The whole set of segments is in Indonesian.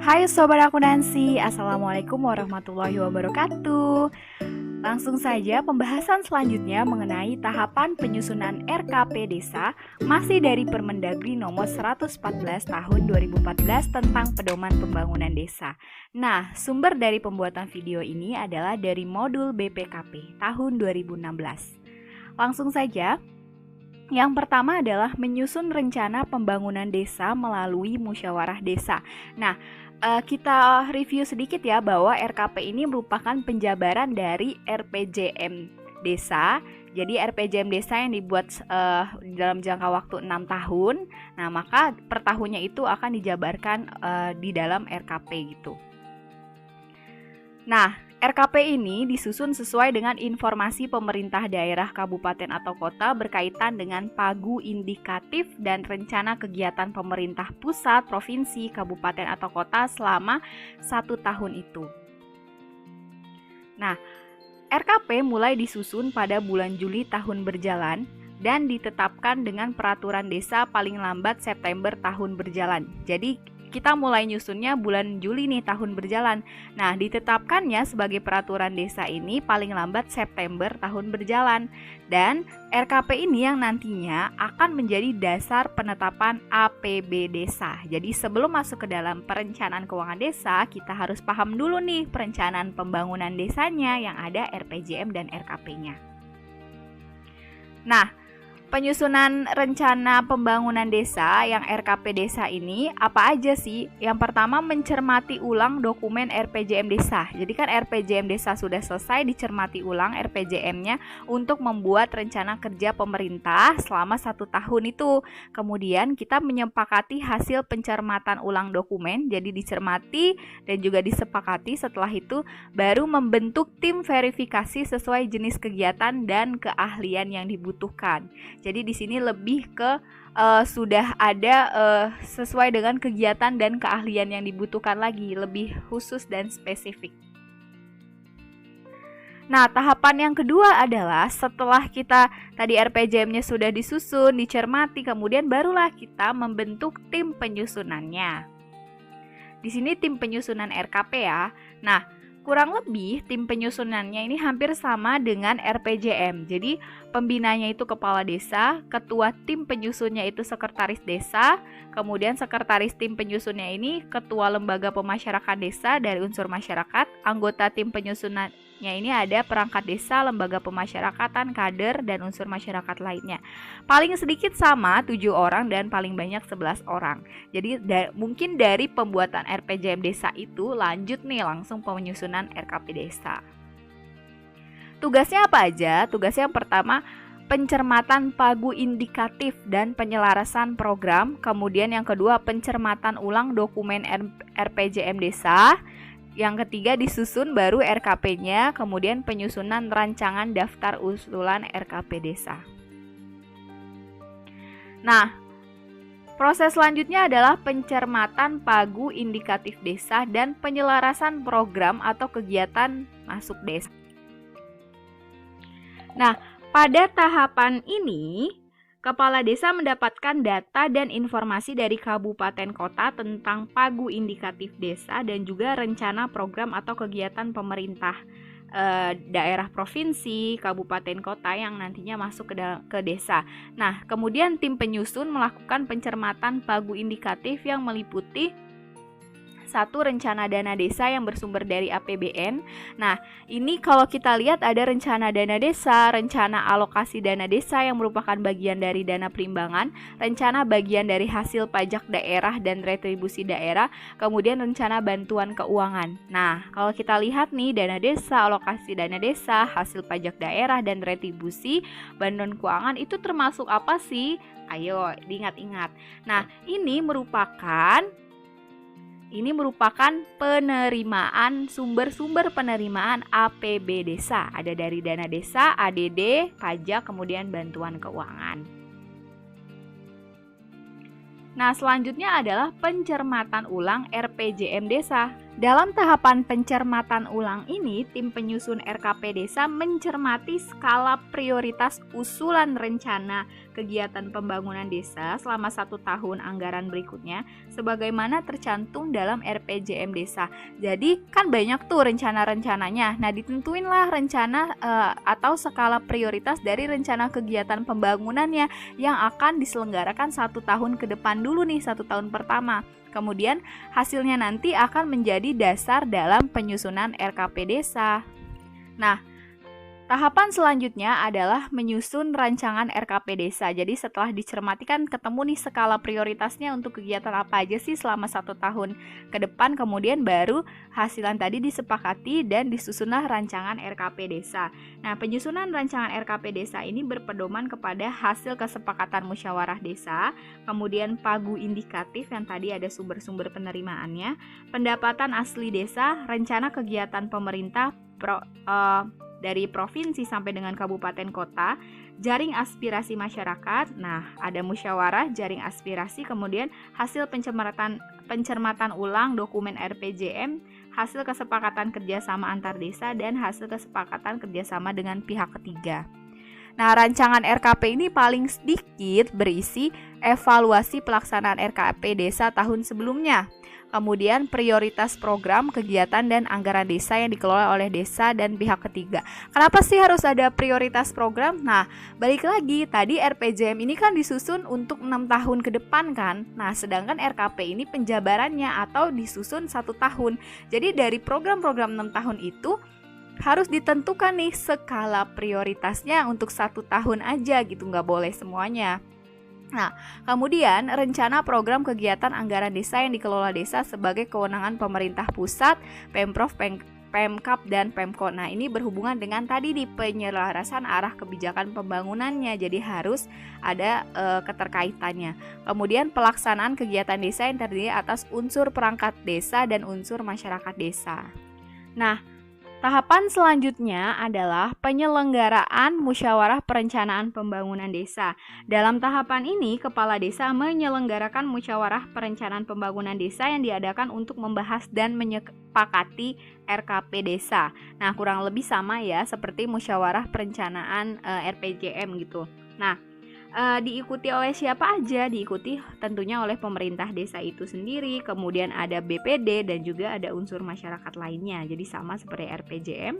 Hai Sobat Akuntansi, Assalamualaikum warahmatullahi wabarakatuh. Langsung saja pembahasan selanjutnya mengenai tahapan penyusunan RKP Desa masih dari Permendagri nomor 114 tahun 2014 tentang pedoman pembangunan desa. Nah, sumber dari pembuatan video ini adalah dari modul BPKP tahun 2016. Langsung saja. Yang pertama adalah menyusun rencana pembangunan desa melalui musyawarah desa. Nah, kita review sedikit ya bahwa RKP ini merupakan penjabaran dari RPJM desa. Jadi RPJM desa yang dibuat dalam jangka waktu 6 tahun. Nah, maka per tahunnya itu akan dijabarkan di dalam RKP gitu. Nah, RKP ini disusun sesuai dengan informasi pemerintah daerah, kabupaten atau kota berkaitan dengan pagu indikatif dan rencana kegiatan pemerintah pusat, provinsi, kabupaten atau kota selama 1 tahun itu. Nah, RKP mulai disusun pada bulan Juli tahun berjalan dan ditetapkan dengan peraturan desa paling lambat September tahun berjalan. Jadi kita mulai nyusunnya bulan Juli nih tahun berjalan. Nah, ditetapkannya sebagai peraturan desa ini paling lambat September tahun berjalan. Dan RKP ini yang nantinya akan menjadi dasar penetapan APB desa. Jadi sebelum masuk ke dalam perencanaan keuangan desa, kita harus paham dulu nih perencanaan pembangunan desanya yang ada RPJM dan RKP-nya. Nah, penyusunan rencana pembangunan desa yang RKP desa ini apa aja sih? Yang pertama, mencermati ulang dokumen RPJM desa. Jadi kan RPJM desa sudah selesai, dicermati ulang RPJM-nya untuk membuat rencana kerja pemerintah selama 1 tahun itu. Kemudian kita menyepakati hasil pencermatan ulang dokumen, jadi dicermati dan juga disepakati. Setelah itu baru membentuk tim verifikasi sesuai jenis kegiatan dan keahlian yang dibutuhkan. Jadi di sini lebih ke sudah ada sesuai dengan kegiatan dan keahlian yang dibutuhkan lagi, lebih khusus dan spesifik. Nah, tahapan yang kedua adalah setelah kita tadi RPJM-nya sudah disusun, dicermati, kemudian barulah kita membentuk tim penyusunannya. Di sini tim penyusunan RKP ya. Nah, kurang lebih tim penyusunannya ini hampir sama dengan RPJM. Jadi pembinanya itu kepala desa, ketua tim penyusunnya itu sekretaris desa, kemudian sekretaris tim penyusunnya ini ketua lembaga pemasyarakatan desa dari unsur masyarakat, anggota tim penyusunannya ini ada perangkat desa, lembaga pemasyarakatan, kader, dan unsur masyarakat lainnya. Paling sedikit sama 7 orang dan paling banyak 11 orang. Jadi mungkin dari pembuatan RPJM desa itu lanjut nih langsung penyusunan RKP desa. Tugasnya apa aja? Tugasnya yang pertama, pencermatan pagu indikatif dan penyelarasan program. Kemudian yang kedua, pencermatan ulang dokumen RPJM desa. Yang ketiga, disusun baru RKP-nya, kemudian penyusunan rancangan daftar usulan RKP desa. Nah, proses selanjutnya adalah pencermatan pagu indikatif desa dan penyelarasan program atau kegiatan masuk desa. Nah, pada tahapan ini, Kepala Desa mendapatkan data dan informasi dari kabupaten kota tentang pagu indikatif desa dan juga rencana program atau kegiatan pemerintah daerah provinsi, kabupaten kota yang nantinya masuk ke desa. Nah, kemudian tim penyusun melakukan pencermatan pagu indikatif yang meliputi 1. Rencana dana desa yang bersumber dari APBN. Nah, ini kalau kita lihat ada rencana dana desa, rencana alokasi dana desa yang merupakan bagian dari dana perimbangan, rencana bagian dari hasil pajak daerah dan retribusi daerah, kemudian rencana bantuan keuangan. Nah, kalau kita lihat nih dana desa, alokasi dana desa, hasil pajak daerah dan retribusi, bantuan keuangan itu termasuk apa sih? Ayo diingat-ingat. Nah, ini merupakan penerimaan, sumber-sumber penerimaan APB desa. Ada dari dana desa, ADD, pajak, kemudian bantuan keuangan. Nah, selanjutnya adalah pencermatan ulang RPJM desa. Dalam tahapan pencermatan ulang ini, tim penyusun RKP Desa mencermati skala prioritas usulan rencana kegiatan pembangunan desa selama 1 tahun anggaran berikutnya sebagaimana tercantum dalam RPJM Desa. Jadi kan banyak tuh rencana-rencananya. Nah, ditentuinlah rencana atau skala prioritas dari rencana kegiatan pembangunannya yang akan diselenggarakan 1 tahun ke depan dulu nih, 1 tahun pertama. Kemudian hasilnya nanti akan menjadi dasar dalam penyusunan RKP Desa. Nah, tahapan selanjutnya adalah menyusun rancangan RKP Desa. Jadi setelah dicermati kan ketemu nih skala prioritasnya untuk kegiatan apa aja sih selama 1 tahun ke depan. Kemudian baru hasilan tadi disepakati dan disusunlah rancangan RKP Desa. Nah, penyusunan rancangan RKP Desa ini berpedoman kepada hasil kesepakatan musyawarah desa, kemudian pagu indikatif yang tadi ada sumber-sumber penerimaannya, pendapatan asli desa, rencana kegiatan pemerintah dari provinsi sampai dengan kabupaten kota, jaring aspirasi masyarakat. Nah, ada musyawarah, jaring aspirasi, kemudian hasil pencermatan ulang dokumen RPJM, hasil kesepakatan kerjasama antar desa, dan hasil kesepakatan kerjasama dengan pihak ketiga. Nah, rancangan RKP ini paling sedikit berisi evaluasi pelaksanaan RKP Desa tahun sebelumnya, kemudian prioritas program, kegiatan, dan anggaran desa yang dikelola oleh desa dan pihak ketiga. Kenapa sih harus ada prioritas program? Nah, balik lagi, tadi RPJM ini kan disusun untuk 6 tahun ke depan kan? Nah, sedangkan RKP ini penjabarannya atau disusun 1 tahun. Jadi dari program-program 6 tahun itu harus ditentukan nih skala prioritasnya untuk 1 tahun aja gitu, nggak boleh semuanya. Nah, kemudian rencana program kegiatan anggaran desa yang dikelola desa sebagai kewenangan pemerintah pusat, Pemprov, Pemkab, dan Pemko. Nah, ini berhubungan dengan tadi di penyelarasan arah kebijakan pembangunannya, jadi harus ada keterkaitannya. Kemudian pelaksanaan kegiatan desa yang terdiri atas unsur perangkat desa dan unsur masyarakat desa. Nah, tahapan selanjutnya adalah penyelenggaraan musyawarah perencanaan pembangunan desa. Dalam tahapan ini, kepala desa menyelenggarakan musyawarah perencanaan pembangunan desa yang diadakan untuk membahas dan menyepakati RKP Desa. Nah, kurang lebih sama ya seperti musyawarah perencanaan RPJM gitu. Nah, diikuti oleh siapa aja? Diikuti tentunya oleh pemerintah desa itu sendiri, kemudian ada BPD dan juga ada unsur masyarakat lainnya. Jadi sama seperti RPJM.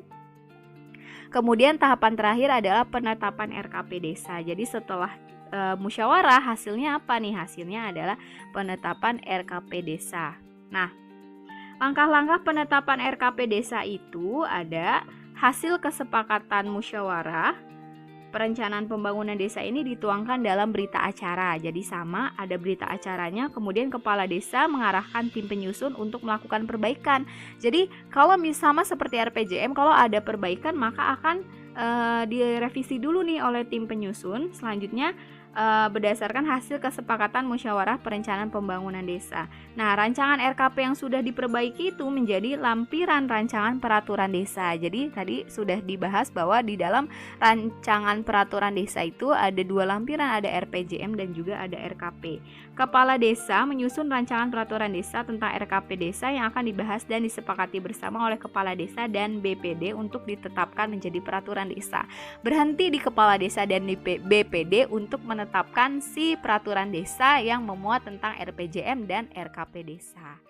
Kemudian tahapan terakhir adalah penetapan RKP Desa. Jadi setelah musyawarah hasilnya apa nih? Hasilnya adalah penetapan RKP Desa. Nah, langkah-langkah penetapan RKP Desa itu ada hasil kesepakatan musyawarah perencanaan pembangunan desa ini dituangkan dalam berita acara. Jadi sama, ada berita acaranya, kemudian kepala desa mengarahkan tim penyusun untuk melakukan perbaikan. Jadi kalau sama seperti RPJM, kalau ada perbaikan maka akan direvisi dulu nih oleh tim penyusun. Selanjutnya berdasarkan hasil kesepakatan musyawarah perencanaan pembangunan desa. Nah, rancangan RKP yang sudah diperbaiki itu menjadi lampiran rancangan peraturan desa. Jadi tadi sudah dibahas bahwa di dalam rancangan peraturan desa itu ada 2 lampiran, ada RPJM dan juga ada RKP. Kepala desa menyusun rancangan peraturan desa tentang RKP desa yang akan dibahas dan disepakati bersama oleh kepala desa dan BPD untuk ditetapkan menjadi peraturan desa. Berhenti di kepala desa dan di BPD untuk menetapkan si peraturan desa yang memuat tentang RPJM dan RKP Desa.